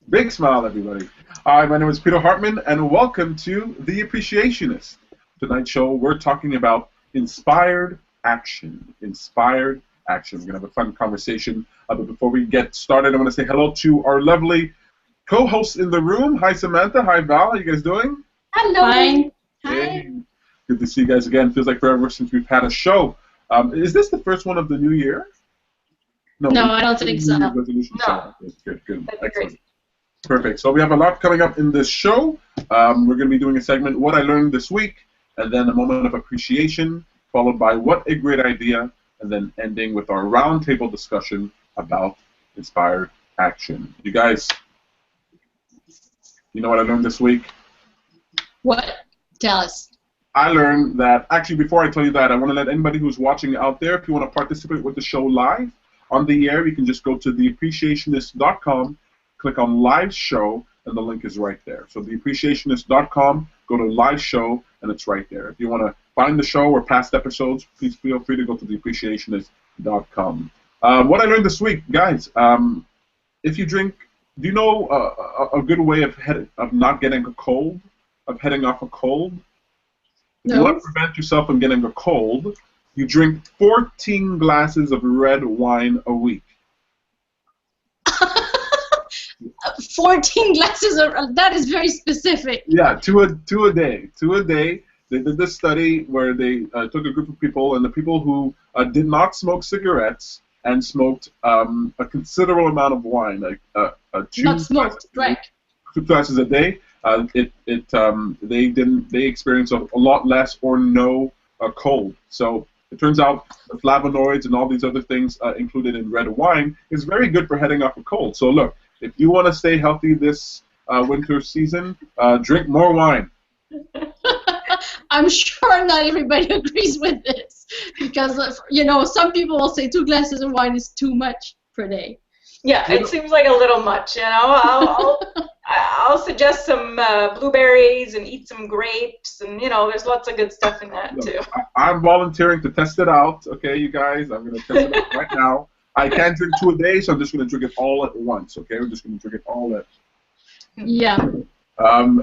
Big smile, everybody. Hi, my name is Peter Hartman, and welcome to The Appreciationist. Tonight's show, we're talking about inspired action. Inspired action. We're going to have a fun conversation. But before we get started, I want to say hello to our lovely co-hosts in the room. Hi, Samantha. Hi, Val. How you guys doing? Hello. Fine. Hey. Good to see you guys again. Feels like forever since we've had a show. Is this the first one of the new year? No, I don't think so. Resolution No. show. Good. That'd be Excellent. great. Perfect. So we have a lot coming up in this show. We're going to be doing a segment, What I Learned This Week, and then a moment of appreciation, followed by What a Great Idea, and then ending with our roundtable discussion about inspired action. You guys, you know what I learned this week? What? Tell us. I learned that, actually, before I tell you that, I want to let anybody who's watching out there, if you want to participate with the show live on the air, you can just go to theappreciationist.com, click on live show, and the link is right there. So theappreciationist.com, go to live show, and it's right there. If you want to find the show or past episodes, please feel free to go to theappreciationist.com. What I learned this week, guys, if you drink, do you know a good way of not getting a cold, of heading off a cold? If you want to prevent yourself from getting a cold, you drink 14 glasses of red wine a week. 14 glasses of, that is very specific. Yeah, two a day. They did this study where they took a group of people, and the people who did not smoke cigarettes and smoked a considerable amount of wine, like Not smoked, drank. 2 glasses a day, they experienced a lot less or no cold. So it turns out the flavonoids and all these other things included in red wine is very good for heading off a cold. So look, if you want to stay healthy this winter season, drink more wine. I'm sure not everybody agrees with this because, some people will say 2 glasses of wine is too much per day. Yeah, it seems like a little much. I'll suggest some blueberries and eat some grapes, and there's lots of good stuff in that too. I'm volunteering to test it out. Okay, you guys, I'm going to test it out right now. I can't drink 2 a day, so I'm just going to drink it all at once. Okay, we're just going to drink it all at. Yeah.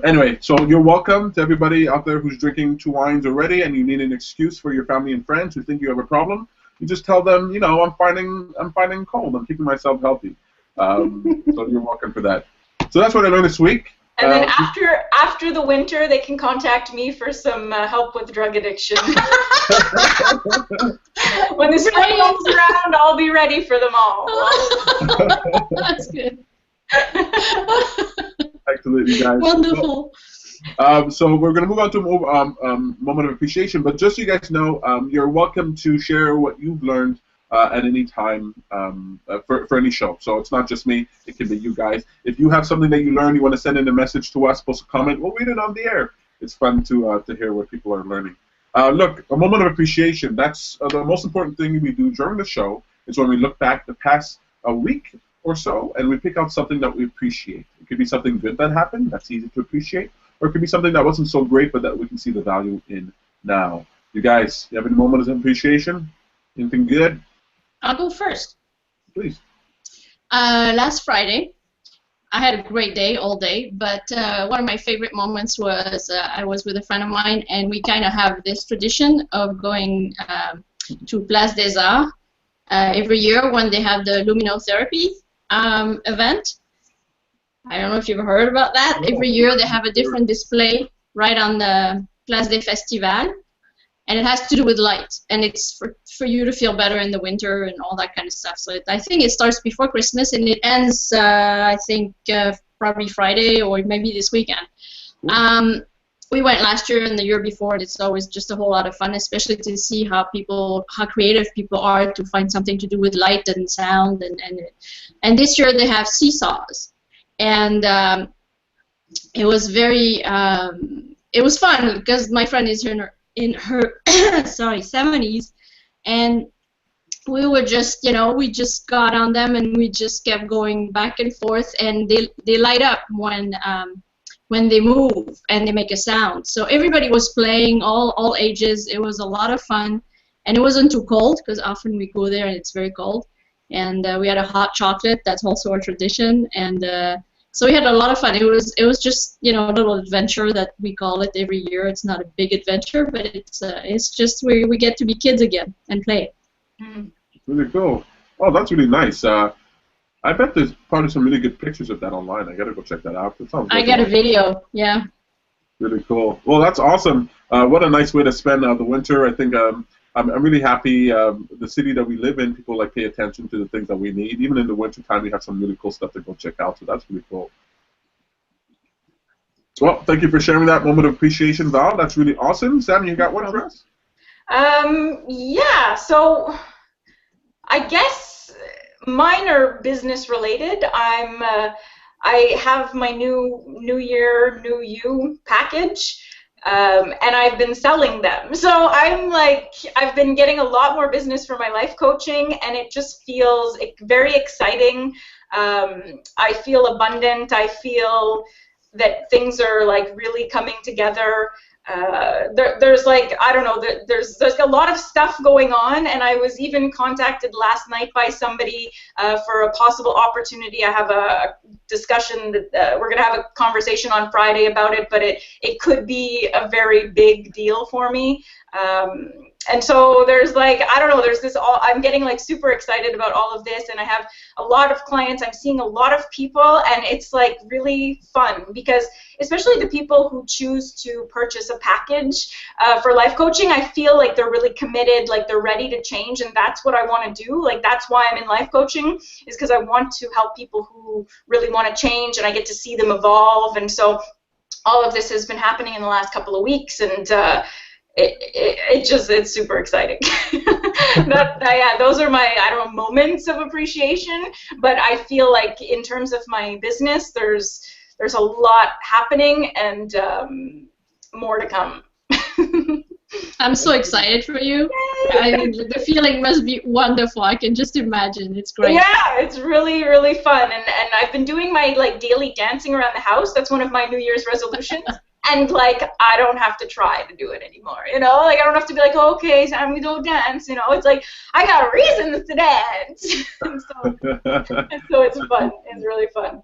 Anyway, so you're welcome to everybody out there who's drinking 2 wines already, and you need an excuse for your family and friends who think you have a problem. You just tell them, I'm fighting cold. I'm keeping myself healthy. So you're welcome for that. So that's what I learned this week. And then after the winter, they can contact me for some help with drug addiction. When the spring comes around, I'll be ready for them all. That's good. Excellent, you guys. Wonderful. So we're going to move on to a moment of appreciation. But just so you guys know, you're welcome to share what you've learned at any time for any show. So it's not just me. It can be you guys. If you have something that you learned, you want to send in a message to us, post a comment, we'll read it on the air. It's fun to hear what people are learning. Look, a moment of appreciation. That's the most important thing we do during the show is when we look back the past week or so, and we pick out something that we appreciate. It could be something good that happened. That's easy to appreciate. Or it could be something that wasn't so great, but that we can see the value in now. You guys, you have any moments of appreciation? Anything good? I'll go first. Please. Last Friday, I had a great day all day, but one of my favorite moments was I was with a friend of mine, and we kind of have this tradition of going to Place des Arts every year when they have the luminotherapy event. I don't know if you've heard about that. Every year they have a different display right on the Place des Festivals, and it has to do with light, and it's for you to feel better in the winter and all that kind of stuff. So I think it starts before Christmas, and it ends, I think, probably Friday or maybe this weekend. We went last year and the year before, and it's always just a whole lot of fun, especially to see how creative people are to find something to do with light and sound, and this year they have seesaws. And it was very, it was fun because my friend is in her 70s, and we were just, we just got on them and we just kept going back and forth, and they light up when they move and they make a sound. So everybody was playing, all ages. It was a lot of fun, and it wasn't too cold because often we go there and it's very cold. And we had a hot chocolate. That's also our tradition. And So we had a lot of fun. It was just, you know, a little adventure that we call it every year. It's not a big adventure, but it's just where we get to be kids again and play. Really cool. Oh, that's really nice. I bet there's probably some really good pictures of that online. I gotta go check that out. That sounds I got a video, yeah. Really cool. Well, that's awesome. What a nice way to spend the winter. I think I'm really happy. The city that we live in, people like pay attention to the things that we need. Even in the winter time, we have some really cool stuff to go check out. So that's really cool. Well, thank you for sharing that moment of appreciation, Val. That's really awesome. Sam, you got one for us? Yeah. So I guess mine are business related. I have my new year, new you package, and I've been selling them. So I've been getting a lot more business for my life coaching, and it just feels very exciting. I feel abundant. I feel that things are like really coming together. There's like, I don't know, there's a lot of stuff going on, and I was even contacted last night by somebody for a possible opportunity. I have a discussion that we're going to have a conversation on Friday about it, but it could be a very big deal for me. And so there's like, I don't know, there's this I'm getting like super excited about all of this, and I have a lot of clients, I'm seeing a lot of people, and it's like really fun because especially the people who choose to purchase a package for life coaching, I feel like they're really committed, like they're ready to change, and that's what I want to do. Like that's why I'm in life coaching, is because I want to help people who really want to change, and I get to see them evolve. And so all of this has been happening in the last couple of weeks, and it's super exciting. Yeah, those are my, I don't know, moments of appreciation, but I feel like in terms of my business, there's a lot happening, and more to come. I'm so excited for you. The feeling must be wonderful. I can just imagine. It's great. Yeah, it's really, really fun. And I've been doing my like daily dancing around the house. That's one of my New Year's resolutions. And like, I don't have to try to do it anymore, you know? Like, I don't have to be like, okay, Sam, we don't dance, you know? It's like, I got reasons to dance. and so it's fun. It's really fun.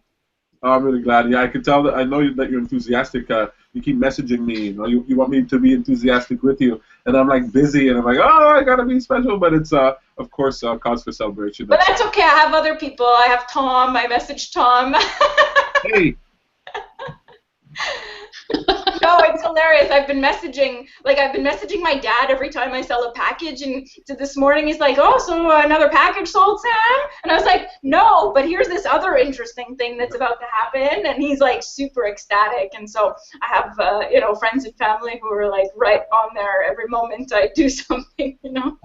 Oh, I'm really glad. Yeah, I can tell that. I know that you're enthusiastic. You keep messaging me. You know, you want me to be enthusiastic with you, and I'm like busy, and I'm like, oh, I gotta be special. But it's of course cause for celebration. But that's okay. I have other people. I have Tom. I messaged Tom. Hey. No, it's hilarious. I've been messaging my dad every time I sell a package, and this morning he's like, oh, so another package sold, Sam? And I was like, no, but here's this other interesting thing that's about to happen, and he's like super ecstatic. And so I have you know, friends and family who are like right on there every moment I do something, you know.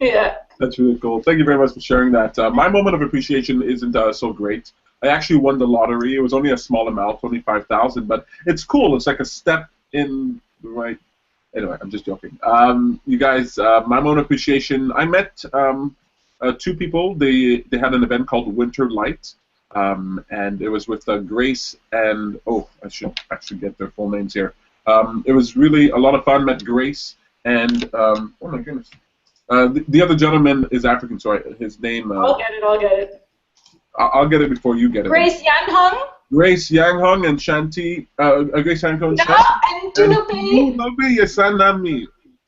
Yeah. That's really cool. Thank you very much for sharing that. My moment of appreciation isn't so great. I actually won the lottery. It was only a small amount, only $5,000, but it's cool. It's like a step in the right. Anyway, I'm just joking. You guys, my moment of appreciation. I met two people. They had an event called Winter Light, and it was with Grace and I should actually get their full names here. It was really a lot of fun. Met Grace and oh my goodness, the other gentleman is African, so his name. I'll get it. I'll get it before you get it. Grace Yanhong. Grace Yanhong and Shanti. Grace Yanhong and Shanti. And Tunupi. Yesanami.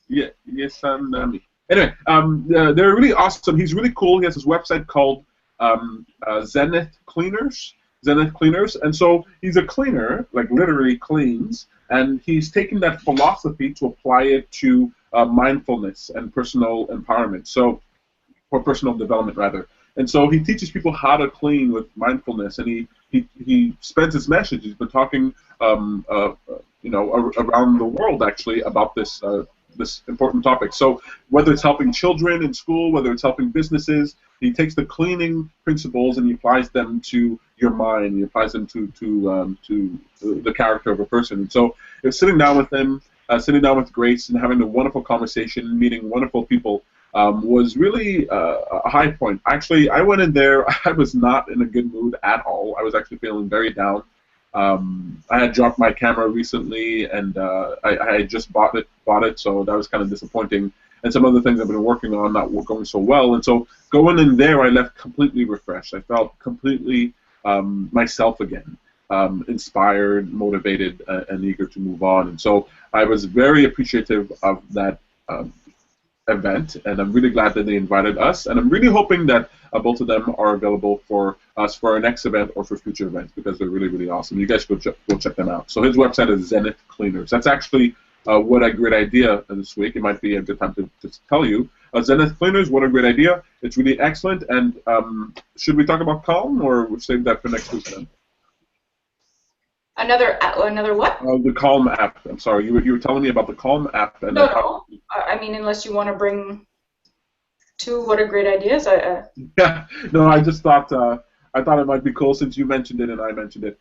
Yeah, Yesanami. Anyway, they're really awesome. He's really cool. He has this website called Zenith Cleaners. And so he's a cleaner, like literally cleans, and he's taken that philosophy to apply it to mindfulness and personal empowerment. Or personal development, rather. And so he teaches people how to clean with mindfulness, and he spreads his message. He's been talking, you know, around the world actually about this this important topic. So whether it's helping children in school, whether it's helping businesses, he takes the cleaning principles and he applies them to your mind. He applies them to the character of a person. And so it's sitting down with him, sitting down with Grace, and having a wonderful conversation, meeting wonderful people. Was really a high point. Actually, I went in there, I was not in a good mood at all. I was actually feeling very down. I had dropped my camera recently, and I had just bought it, so that was kind of disappointing. And some other things I've been working on not going so well. And so going in there, I left completely refreshed. I felt completely myself again, inspired, motivated, and eager to move on. And so I was very appreciative of that event, and I'm really glad that they invited us, and I'm really hoping that both of them are available for us for our next event or for future events, because they're really, really awesome. You guys go check them out. So his website is Zenith Cleaners. That's actually what a great idea this week. It might be a good time to tell you. Zenith Cleaners, what a great idea. It's really excellent. And should we talk about Calm, or we'll save that for next week then? Another what? The Calm app. I'm sorry, you were telling me about the Calm app. And no. I mean, unless you want to bring two what a great ideas. Yeah. No, I just thought I thought it might be cool since you mentioned it and I mentioned it.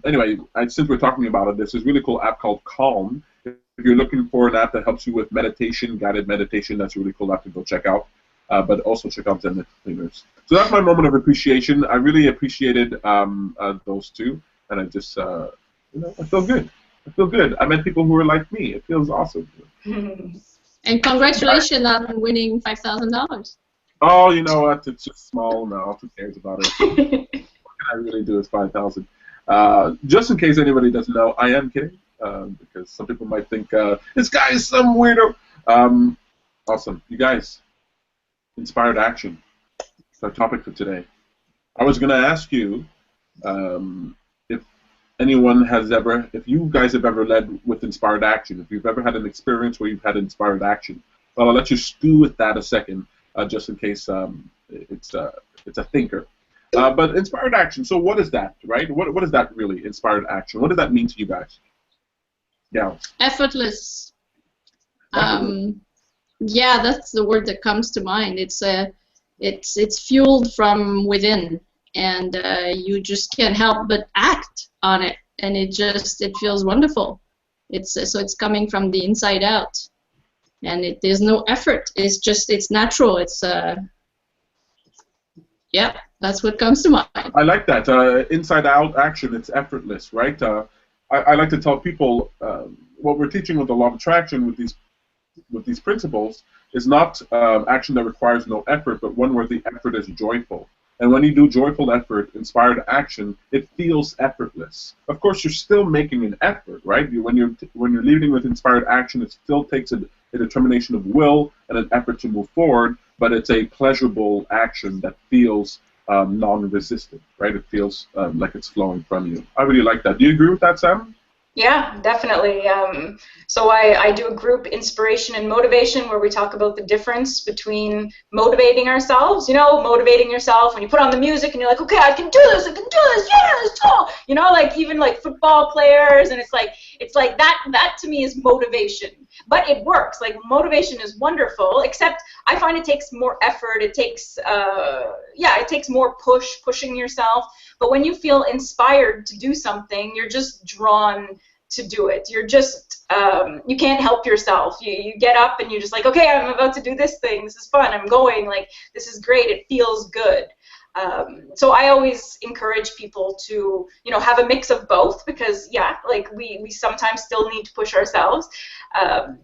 Anyway, since we're talking about it, there's this really cool app called Calm. If you're looking for an app that helps you with meditation, guided meditation, that's a really cool app to go check out. But also check out Zenith Cleaners. So that's my moment of appreciation. I really appreciated those two. And I just, I feel good. I feel good. I met people who are like me. It feels awesome. And congratulations on winning $5,000. Oh, you know what? It's just small now. Who cares about it? What can I really do with 5,000? Just in case anybody doesn't know, I am kidding, because some people might think this guy is some weirdo. Awesome, you guys. Inspired action. That's our topic for today. I was going to ask you. If you guys have ever led with inspired action, if you've ever had an experience where you've had inspired action, well, I'll let you stew with that a second, just in case it's a thinker. But inspired action, so what is that, right? What is that really, inspired action? What does that mean to you guys? Yeah. Effortless. Yeah, that's the word that comes to mind. It's fueled from within. And you just can't help but act on it, and it feels wonderful. So it's coming from the inside out, and there's no effort. It's natural. Yeah, that's what comes to mind. I like that inside out action. It's effortless, right? I like to tell people what we're teaching with the law of attraction with these principles is not action that requires no effort, but one where the effort is joyful. And when you do joyful effort, inspired action, it feels effortless. Of course, you're still making an effort, right? When you're leading with inspired action, it still takes a determination of will and an effort to move forward, but it's a pleasurable action that feels non-resistant, right? It feels like it's flowing from you. I really like that. Do you agree with that, Sam? Yeah, definitely. So I do a group, Inspiration and Motivation, where we talk about the difference between motivating ourselves, motivating yourself when you put on the music and you're like, okay, I can do this, yeah, let's go. Like even like football players, and it's like that to me is motivation. But it works. Like motivation is wonderful, except I find it takes more effort. It takes it takes more pushing yourself. But when you feel inspired to do something, you're just drawn to do it. You're just, you can't help yourself. You get up and you're just like, okay, I'm about to do this thing. This is fun. I'm going. Like, this is great. It feels good. So I always encourage people to, have a mix of both, because, yeah, like we sometimes still need to push ourselves. And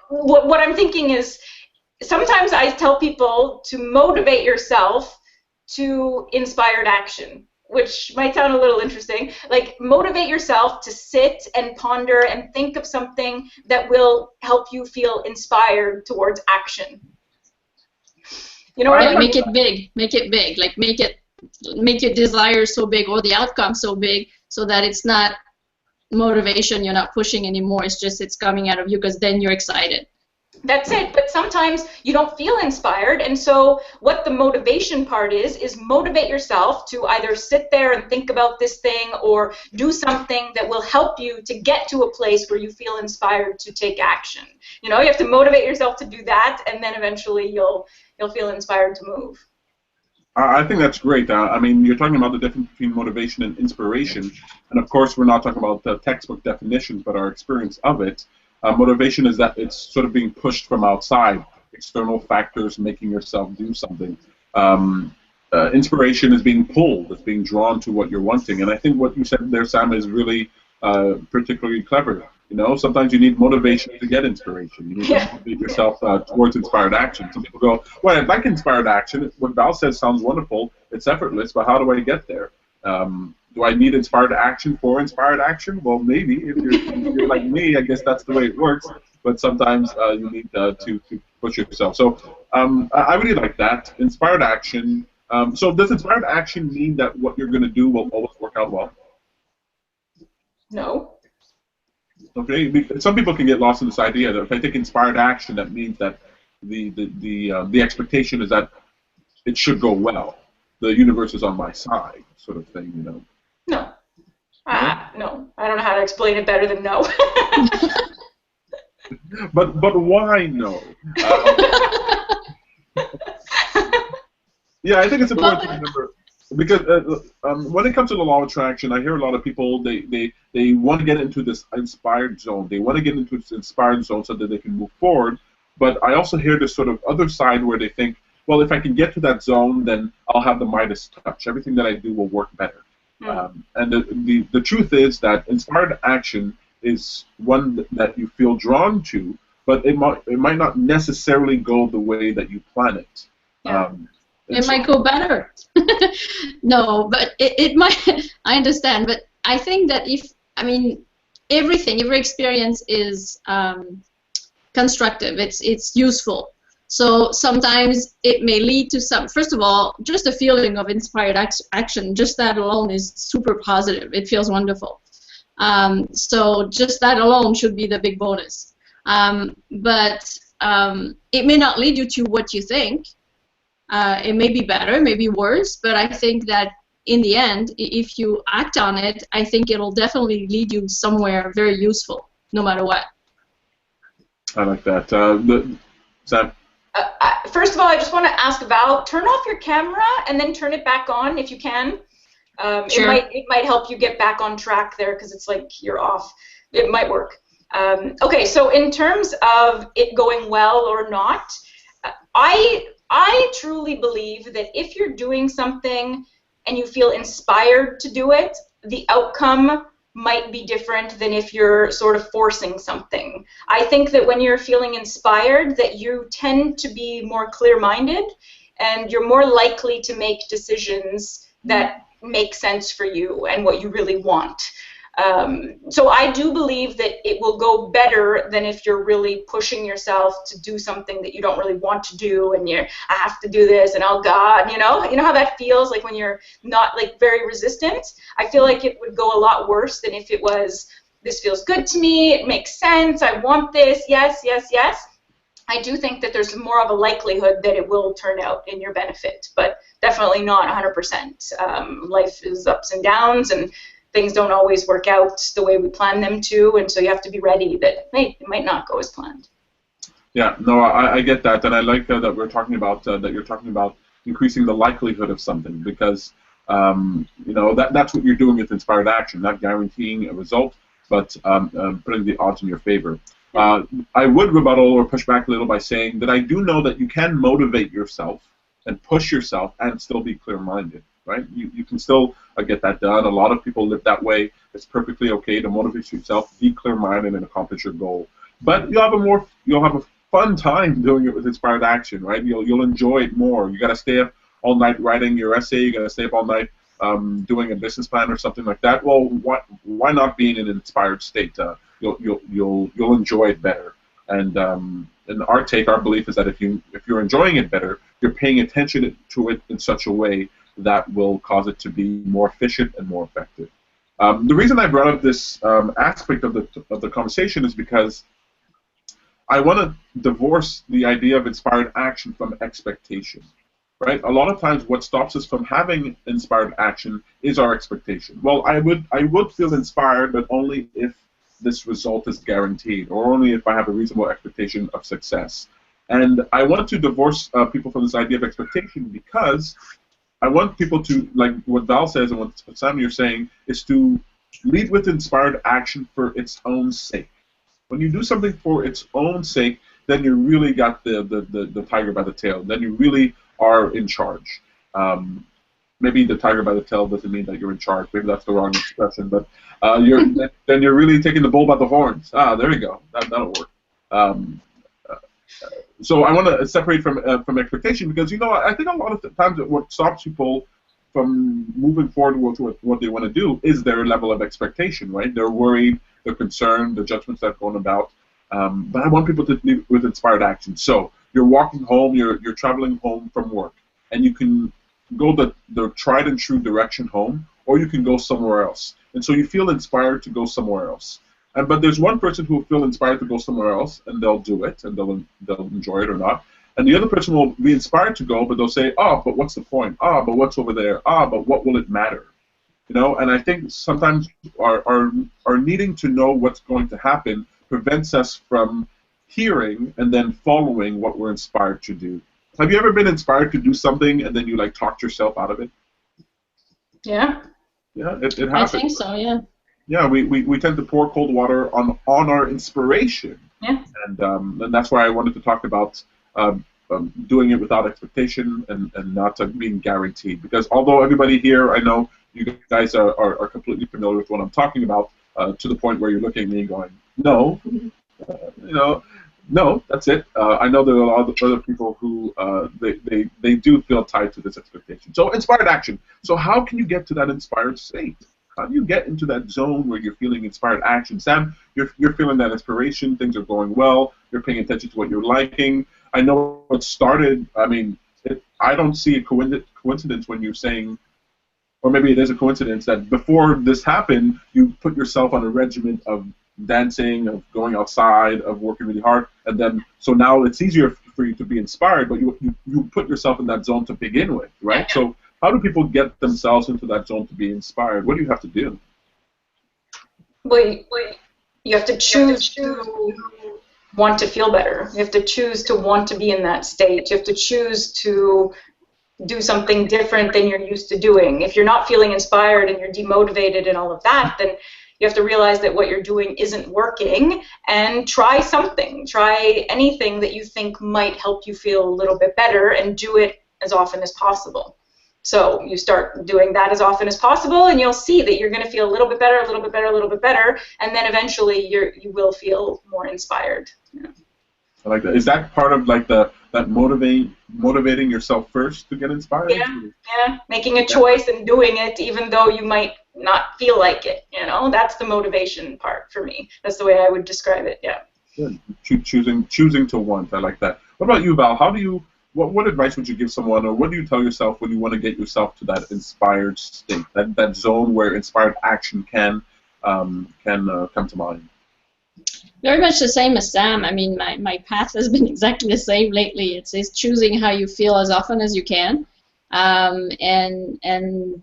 what I'm thinking is, sometimes I tell people to motivate yourself to inspired action, which might sound a little interesting. Like, motivate yourself to sit and ponder and think of something that will help you feel inspired towards action. You know what I mean? Make it big. Make it big. Like, make your desire so big, or the outcome so big, so that it's not motivation. You're not pushing anymore. It's coming out of you, because then you're excited. That's it. But sometimes you don't feel inspired, and so what the motivation part is motivate yourself to either sit there and think about this thing, or do something that will help you to get to a place where you feel inspired to take action. You have to motivate yourself to do that, and then eventually you'll feel inspired to move. I think that's great. I mean, you're talking about the difference between motivation and inspiration, and of course we're not talking about the textbook definitions, but our experience of it. Motivation is that it's sort of being pushed from outside, external factors making yourself do something. Inspiration is being pulled, it's being drawn to what you're wanting. And I think what you said there, Sam, is really particularly clever. You know, sometimes you need motivation to get inspiration. You need to motivate yourself towards inspired action. Some people go, well, I'd like inspired action. What Val says sounds wonderful. It's effortless, but how do I get there? Do I need inspired action for inspired action? Well, maybe. If you're like me, I guess that's the way it works. But sometimes you need to push yourself. So I really like that. Inspired action. So does inspired action mean that what you're going to do will always work out well? No. Okay. Some people can get lost in this idea that if I take inspired action, that means that the expectation is that it should go well. The universe is on my side, sort of thing, you know. No. No. I don't know how to explain it better than no. But why no? Yeah, I think it's important to remember because when it comes to the law of attraction, I hear a lot of people they want to get into this inspired zone. They want to get into this inspired zone so that they can move forward. But I also hear this sort of other side where they think, well, if I can get to that zone, then I'll have the Midas touch. Everything that I do will work better. And the truth is that inspired action is one that you feel drawn to, but it might not necessarily go the way that you plan it. Yeah. It might go better. No, but it might. I understand, but I think that every experience is constructive. It's useful. So sometimes it may lead to first of all, just the feeling of inspired action, just that alone is super positive. It feels wonderful. So just that alone should be the big bonus. But it may not lead you to what you think. It may be better, it may be worse, but I think that in the end, if you act on it, I think it'll definitely lead you somewhere very useful, no matter what. I like that. Sam? First of all, I just want to ask Val, turn off your camera and then turn it back on if you can. Sure. It might help you get back on track there because it's like you're off. It might work. Okay, so in terms of it going well or not, I truly believe that if you're doing something and you feel inspired to do it, the outcome might be different than if you're sort of forcing something. I think that when you're feeling inspired, that you tend to be more clear-minded and you're more likely to make decisions that make sense for you and what you really want. So I do believe that it will go better than if you're really pushing yourself to do something that you don't really want to do, and I have to do this, and oh God, you know how that feels like when you're not like very resistant. I feel like it would go a lot worse than if it was, this feels good to me, it makes sense, I want this, yes, yes, yes. I do think that there's more of a likelihood that it will turn out in your benefit, but definitely not 100%. Life is ups and downs, and things don't always work out the way we plan them to, and so you have to be ready that, hey, it might not go as planned. Yeah, no, I get that, and I like that we're talking about that you're talking about increasing the likelihood of something, because that's what you're doing with inspired action, not guaranteeing a result, but putting the odds in your favor. I would rebuttal or push back a little by saying that I do know that you can motivate yourself and push yourself and still be clear-minded. Right? You can still get that done. A lot of people live that way. It's perfectly okay to motivate yourself, be clear-minded, and accomplish your goal. But you'll have a fun time doing it with inspired action, right? You'll enjoy it more. You got to stay up all night writing your essay. You got to stay up all night doing a business plan or something like that. Well, why not be in an inspired state? You'll enjoy it better. And our belief is that if you're enjoying it better, you're paying attention to it in such a way that will cause it to be more efficient and more effective. The reason I brought up this aspect of the conversation is because I want to divorce the idea of inspired action from expectation. Right? A lot of times, what stops us from having inspired action is our expectation. Well, I would feel inspired, but only if this result is guaranteed, or only if I have a reasonable expectation of success. And I want to divorce people from this idea of expectation because I want people to, like what Val says and what Sam you're saying, is to lead with inspired action for its own sake. When you do something for its own sake, then you really got the tiger by the tail. Then you really are in charge. maybe the tiger by the tail doesn't mean that you're in charge. Maybe that's the wrong expression, but then you're really taking the bull by the horns. Ah, there you go. That'll work. So I want to separate from expectation, because I think a lot of the times what stops people from moving forward with what they want to do is their level of expectation, right? They're worried, they're concerned, the judgments that are going about. But I want people to live with inspired action. So you're walking home, you're traveling home from work, and you can go the tried and true direction home, or you can go somewhere else. And so you feel inspired to go somewhere else. But there's one person who will feel inspired to go somewhere else, and they'll do it, and they'll enjoy it or not. And the other person will be inspired to go, but they'll say, "Oh, but what's the point? Ah, but what's over there? Ah, but what will it matter?" And I think sometimes our needing to know what's going to happen prevents us from hearing and then following what we're inspired to do. Have you ever been inspired to do something and then you talked yourself out of it? Yeah. Yeah, it happens. I think so, yeah. Yeah, we tend to pour cold water on our inspiration. Yeah. And that's why I wanted to talk about doing it without expectation and not being guaranteed. Because although everybody here, I know you guys are completely familiar with what I'm talking about, to the point where you're looking at me and going, no, no, that's it. I know there are a lot of other people who they do feel tied to this expectation. So inspired action. So how can you get to that inspired state? How do you get into that zone where you're feeling inspired action? Sam, you're feeling that inspiration, things are going well, you're paying attention to what you're liking. I know it started, I don't see a coincidence when you're saying, or maybe it is a coincidence, that before this happened, you put yourself on a regimen of dancing, of going outside, of working really hard, and then, so now it's easier for you to be inspired, but you put yourself in that zone to begin with, right? So how do people get themselves into that zone to be inspired? What do you have to do? Well, you have to choose to want to feel better. You have to choose to want to be in that state. You have to choose to do something different than you're used to doing. If you're not feeling inspired and you're demotivated and all of that, then you have to realize that what you're doing isn't working, and try something. Try anything that you think might help you feel a little bit better, and do it as often as possible. So you start doing that as often as possible, and you'll see that you're going to feel a little bit better, a little bit better, a little bit better, and then eventually you will feel more inspired. Yeah. I like that. Is that part of that motivating yourself first to get inspired? Yeah. Making a choice and doing it, even though you might not feel like it. That's the motivation part for me. That's the way I would describe it. Yeah. Good. Choosing to want. I like that. What about you, Val? How do you? What advice would you give someone, or what do you tell yourself when you want to get yourself to that inspired state, that zone where inspired action can come to mind? Very much the same as Sam. I mean, my path has been exactly the same lately. It's choosing how you feel as often as you can, and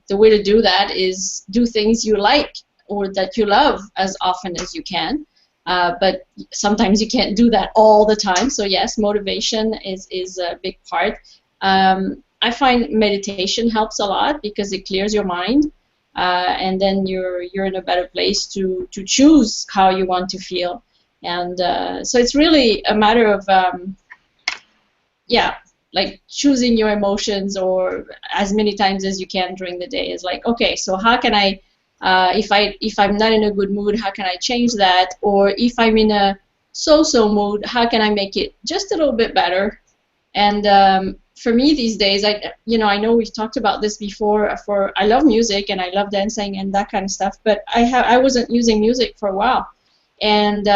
the way to do that is do things you like or that you love as often as you can. But sometimes you can't do that all the time. So yes, motivation is a big part. I find meditation helps a lot because it clears your mind, and then you're in a better place to choose how you want to feel. And so it's really a matter of choosing your emotions, or as many times as you can during the day. Is like, okay, so how can I? If I'm not in a good mood, how can I change that? Or if I'm in a so-so mood, how can I make it just a little bit better? And for me these days, I know we've talked about this before. I love music and I love dancing and that kind of stuff, but I wasn't using music for a while, and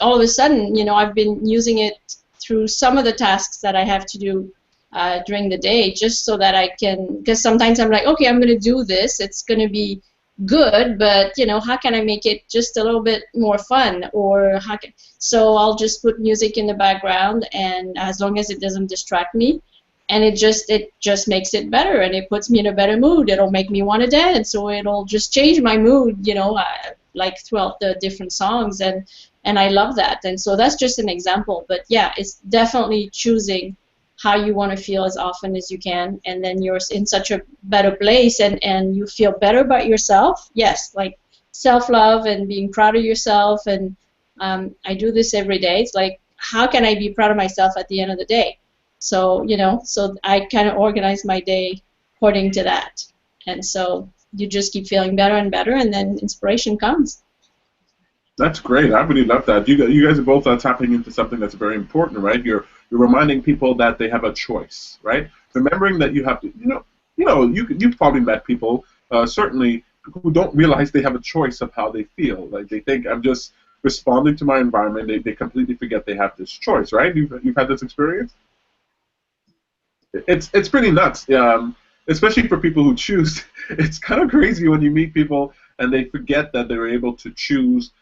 all of a sudden, I've been using it through some of the tasks that I have to do during the day, just so that I can. Because sometimes I'm like, okay, I'm going to do this. It's going to be good, but how can I make it just a little bit more fun? Or so I'll just put music in the background, and as long as it doesn't distract me, and it just makes it better, and it puts me in a better mood. It'll make me want to dance, so it'll just change my mood, like throughout the different songs, and I love that. And so that's just an example, but yeah, it's definitely choosing how you want to feel as often as you can, and then you're in such a better place, and you feel better about yourself. Yes, like self-love and being proud of yourself, and I do this every day. It's like, how can I be proud of myself at the end of the day? So, so I kind of organize my day according to that. And so you just keep feeling better and better, and then inspiration comes. That's great. I really love that. You guys are both tapping into something that's very important, right? You're reminding people that they have a choice, right? Remembering that you have to, you've probably met people, certainly, who don't realize they have a choice of how they feel. Like they think, I'm just responding to my environment. They completely forget they have this choice, right? You've had this experience? It's pretty nuts, especially for people who choose. It's kind of crazy when you meet people and they forget that they're able to choose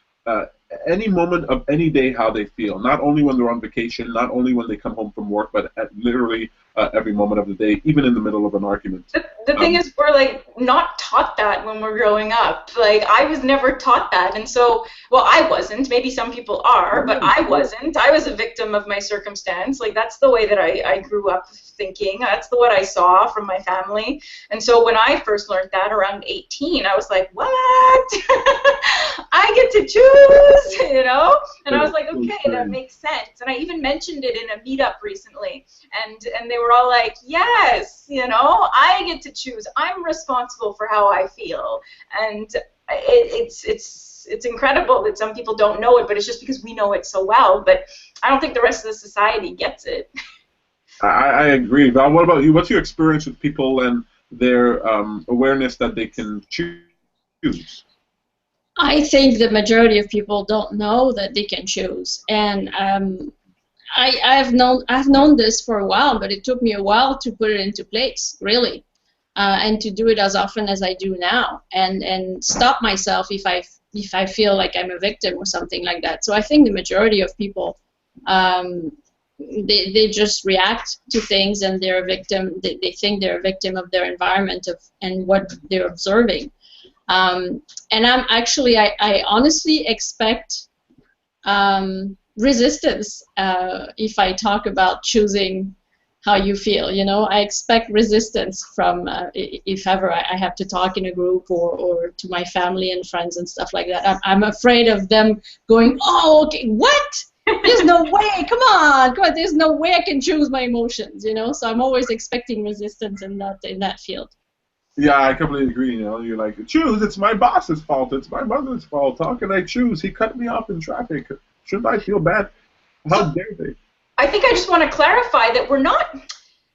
any moment of any day how they feel. Not only when they're on vacation, not only when they come home from work, but at literally every moment of the day, even in the middle of an argument. The thing is, we're like not taught that when we're growing up. Like I was never taught that, and so, well, I wasn't. Maybe some people are, but I wasn't. I was a victim of my circumstance. Like that's the way that I grew up thinking. That's what I saw from my family. And so when I first learned that around 18, I was like, what? I get to choose, you know? And I was like, okay, that makes sense. And I even mentioned it in a meetup recently, and they were all like, yes, you know, I get to choose. I'm responsible for how I feel. And it's incredible that some people don't know it, but it's just because we know it so well. But I don't think the rest of the society gets it. I agree. Val, what about you? What's your experience with people and their awareness that they can choose? I think the majority of people don't know that they can choose, and I've known this for a while, but it took me a while to put it into place, really, and to do it as often as I do now, and stop myself if I feel like I'm a victim or something like that. So I think the majority of people, they just react to things, and they're a victim. They think they're a victim of their environment and what they're observing. And I honestly expect resistance if I talk about choosing how you feel. You know, I expect resistance from if ever I have to talk in a group or to my family and friends and stuff like that. I'm afraid of them going, oh, okay, what? There's no way, come on, there's no way I can choose my emotions, you know? So I'm always expecting resistance in that field. Yeah, I completely agree. You know, you're like, choose. It's my boss's fault. It's my mother's fault. How can I choose? He cut me off in traffic. Shouldn't I feel bad? How dare they? I think I just want to clarify that we're not.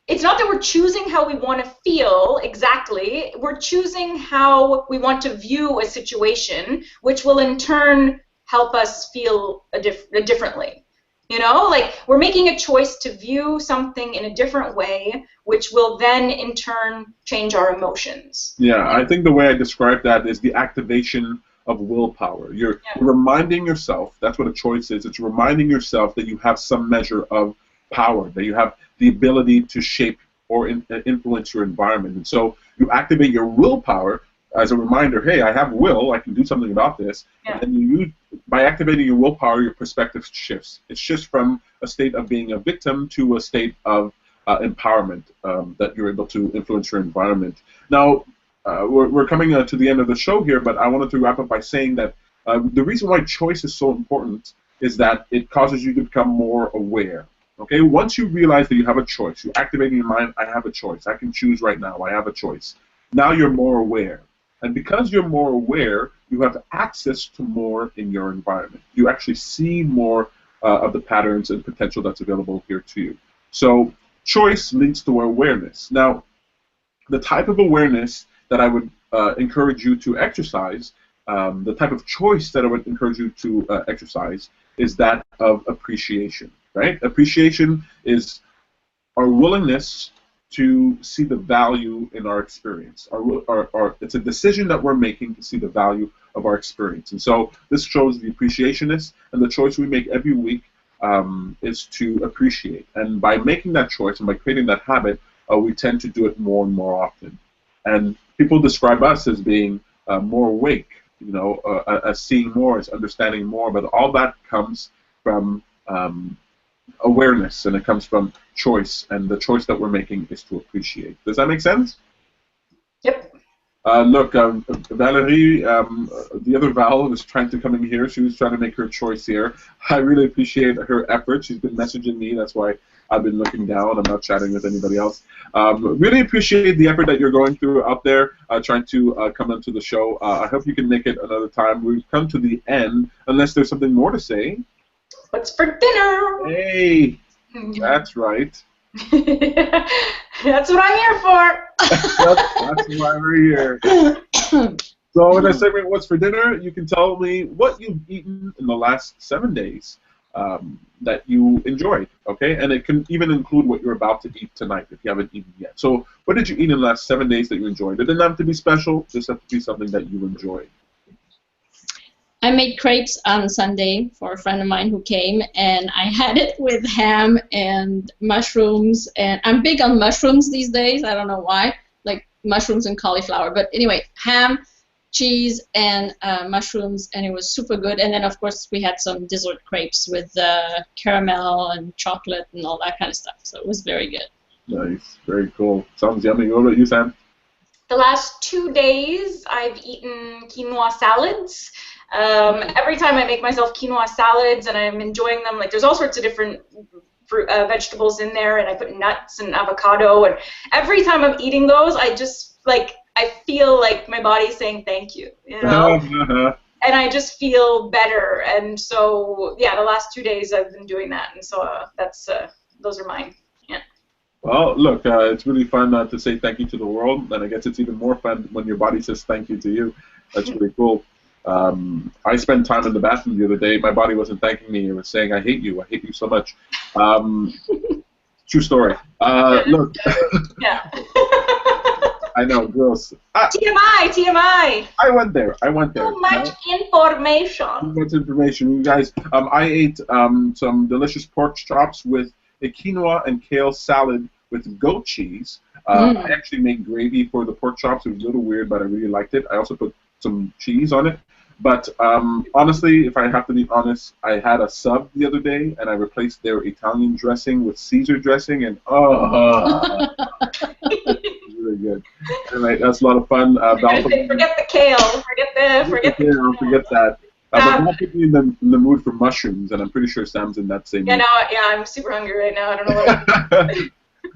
It's not that we're choosing how we want to feel exactly. We're choosing how we want to view a situation, which will in turn help us feel differently. You know, like we're making a choice to view something in a different way, which will then in turn change our emotions. Yeah, I think the way I describe that is the activation of willpower. You're reminding yourself, that's what a choice is, it's reminding yourself that you have some measure of power, that you have the ability to shape or influence your environment. And so you activate your willpower as a reminder, hey, I have will, I can do something about this. And then you use, by activating your willpower, your perspective shifts. It shifts from a state of being a victim to a state of empowerment, that you're able to influence your environment. Now, we're coming to the end of the show here, but I wanted to wrap up by saying that the reason why choice is so important is that it causes you to become more aware. Okay, once you realize that you have a choice, you activate in your mind, I have a choice, I can choose right now, I have a choice. Now you're more aware. And because you're more aware, you have access to more in your environment. You actually see more of the patterns and potential that's available here to you. So choice leads to awareness. Now, the type of awareness that I would encourage you to exercise, the type of choice that I would encourage you to exercise is that of appreciation, right? Appreciation is our willingness to see the value in our experience. It's a decision that we're making to see the value of our experience. And so this shows the appreciationist, and the choice we make every week is to appreciate. And by making that choice and by creating that habit, we tend to do it more and more often. And people describe us as being more awake, you know, as seeing more, as understanding more, but all that comes from awareness, and it comes from choice, and the choice that we're making is to appreciate. Does that make sense? Yep. Look, Valerie, the other Val was trying to come in here. She was trying to make her choice here. I really appreciate her effort. She's been messaging me. That's why I've been looking down. I'm not chatting with anybody else. Really appreciate the effort that you're going through out there, trying to come into the show. I hope you can make it another time. We've come to the end, unless there's something more to say. What's for dinner? Hey, that's right. That's what I'm here for. That's why we're here. So in that segment, What's for Dinner, you can tell me what you've eaten in the last 7 days that you enjoyed, okay? And it can even include what you're about to eat tonight if you haven't eaten yet. So what did you eat in the last 7 days that you enjoyed? It didn't have to be special, just have to be something that you enjoyed. I made crepes on Sunday for a friend of mine who came, and I had it with ham and mushrooms. And I'm big on mushrooms these days. I don't know why, like mushrooms and cauliflower. But anyway, ham, cheese, and mushrooms, and it was super good. And then, of course, we had some dessert crepes with caramel and chocolate and all that kind of stuff. So it was very good. Nice. Very cool. Sounds yummy. What about you, Sam? The last 2 days, I've eaten quinoa salads. Every time I make myself quinoa salads and I'm enjoying them, like there's all sorts of different fruit, vegetables in there, and I put nuts and avocado, and every time I'm eating those, I just like I feel like my body's saying thank you, you know, and I just feel better. And so yeah, the last 2 days I've been doing that, and so that's those are mine. Yeah. Well, look, it's really fun to say thank you to the world, and I guess it's even more fun when your body says thank you to you. That's really cool. I spent time in the bathroom the other day. My body wasn't thanking me. It was saying, I hate you so much. True story. Look. Yeah. I know, gross. TMI. I went there. Too much information. Too much information. You guys, I ate some delicious pork chops with a quinoa and kale salad with goat cheese. I actually made gravy for the pork chops. It was a little weird, but I really liked it. I also put some cheese on it. But honestly, if I have to be honest, I had a sub the other day, and I replaced their Italian dressing with Caesar dressing, and really good. Anyway, that's a lot of fun. Forget the kale. Forget the forget that. But Val put me in the mood for mushrooms, and I'm pretty sure Sam's in that same mood. Yeah, I'm super hungry right now. I don't know what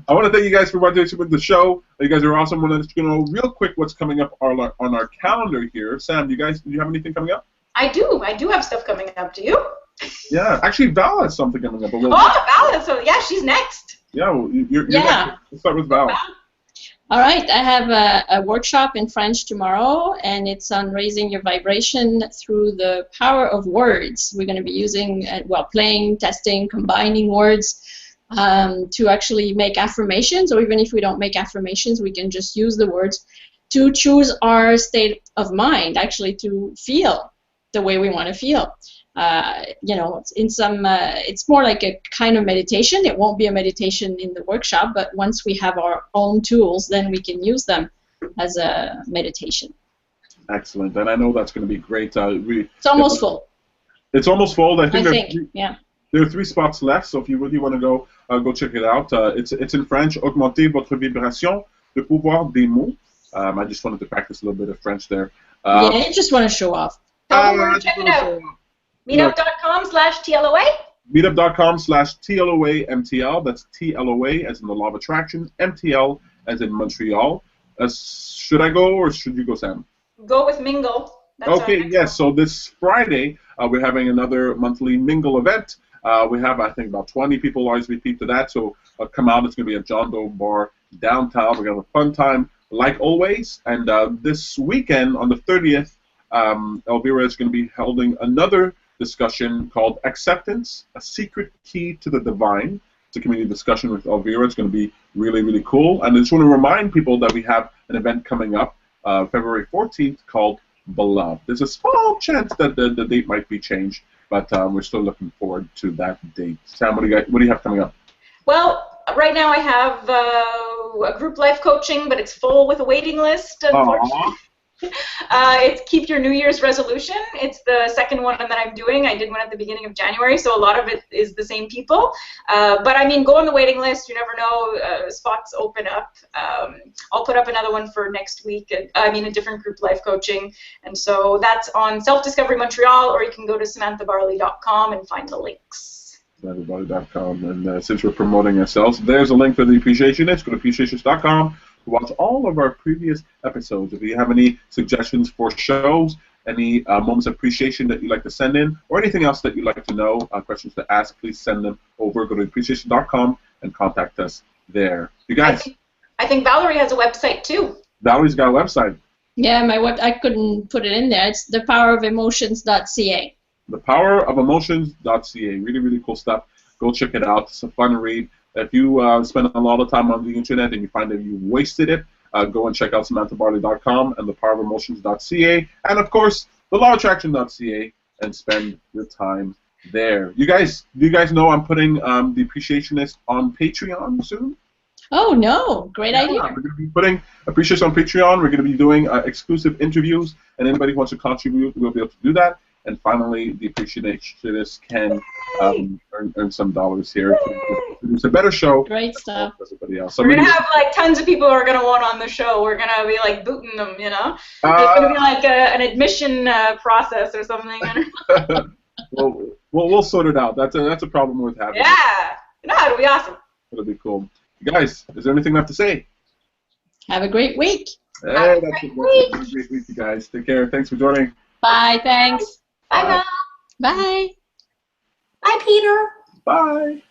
I want to thank you guys for watching with the show. You guys are awesome. I want to let you know real quick what's coming up on our calendar here. Sam, do you have anything coming up? I do have stuff coming up. Do you? Yeah, actually, Val has something coming up. Val, so yeah, she's next. Yeah, well, you're next. Let's start with Val. All right, I have a workshop in French tomorrow, and it's on raising your vibration through the power of words. We're going to be using, playing, testing, combining words to actually make affirmations, or even if we don't make affirmations, we can just use the words to choose our state of mind, actually to feel the way we want to feel. It's more like a kind of meditation. It won't be a meditation in the workshop, but once we have our own tools, then we can use them as a meditation. Excellent, and I know that's going to be great. It's almost full. It's almost full. I think yeah. There are 3 spots left, so if you really want to go check it out. It's in French. Augmenter votre vibration, le pouvoir des mots. I just wanted to practice a little bit of French there. I just want to show off. Check it out. Meetup.com/TLOA. Meetup.com/TLOA-MTL. That's TLOA as in the law of attraction, MTL as in Montreal. Should I go or should you go, Sam? Go with Mingle. Okay, yes. So this Friday, we're having another monthly Mingle event. We have, I think, about 20 people RSVP to that. So come out. It's going to be at John Doe Bar downtown. We're going to have a fun time, like always. And this weekend, on the 30th, Elvira is going to be holding another discussion called Acceptance, a Secret Key to the Divine. It's a community discussion with Elvira. It's going to be really, really cool. And I just want to remind people that we have an event coming up February 14th called Beloved. There's a small chance that the date might be changed, but we're still looking forward to that date. Sam, what do you have coming up? Well, right now I have a group life coaching, but it's full with a waiting list, unfortunately. It's Keep Your New Year's Resolution. It's the second one that I'm doing. I did one at the beginning of January, so a lot of it is the same people. But I mean, go on the waiting list. You never know. Spots open up. I'll put up another one for next week. A different group life coaching. And so that's on Self Discovery Montreal, or you can go to SamanthaBarley.com and find the links. SamanthaBarley.com. And since we're promoting ourselves, there's a link for the Appreciationist. Go to appreciationist.com to watch all of our previous episodes. If you have any suggestions for shows, any moments of appreciation that you'd like to send in, or anything else that you'd like to know, questions to ask, please send them over. Go to appreciation.com and contact us there. You guys. I think Valerie has a website too. Valerie's got a website. Yeah, I couldn't put it in there. It's thepowerofemotions.ca. Thepowerofemotions.ca. Really, really cool stuff. Go check it out. It's a fun read. If you spend a lot of time on the internet and you find that you wasted it, go and check out SamanthaBarley.com and thepowerofemotions.ca, and of course thelawattraction.ca, and spend your time there. You guys know I'm putting the Appreciationist on Patreon soon? Oh no, great idea. We're going to be putting Appreciationist on Patreon. We're going to be doing exclusive interviews, and anybody who wants to contribute will be able to do that. And finally, the Appreciationist can earn some dollars here to produce a better show. Great stuff. For everybody else. We're gonna have like tons of people who are gonna want on the show. We're gonna be like booting them, you know. It's gonna be like an admission process or something. Well, we'll sort it out. That's a problem worth having. Yeah, no, it'll be awesome. It'll be cool. Guys, is there anything left to say? Have a great week. Hey, that's a great week, you guys. Take care. Thanks for joining. Bye. Thanks. Bye, Val. Bye. Bye, Peter. Bye.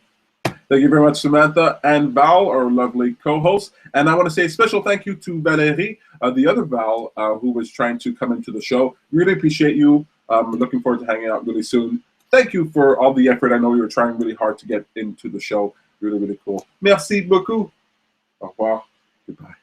Thank you very much, Samantha and Val, our lovely co-hosts. And I want to say a special thank you to Valerie, the other Val, who was trying to come into the show. Really appreciate you. Looking forward to hanging out really soon. Thank you for all the effort. I know you were trying really hard to get into the show. Really, really cool. Merci beaucoup. Au revoir. Goodbye.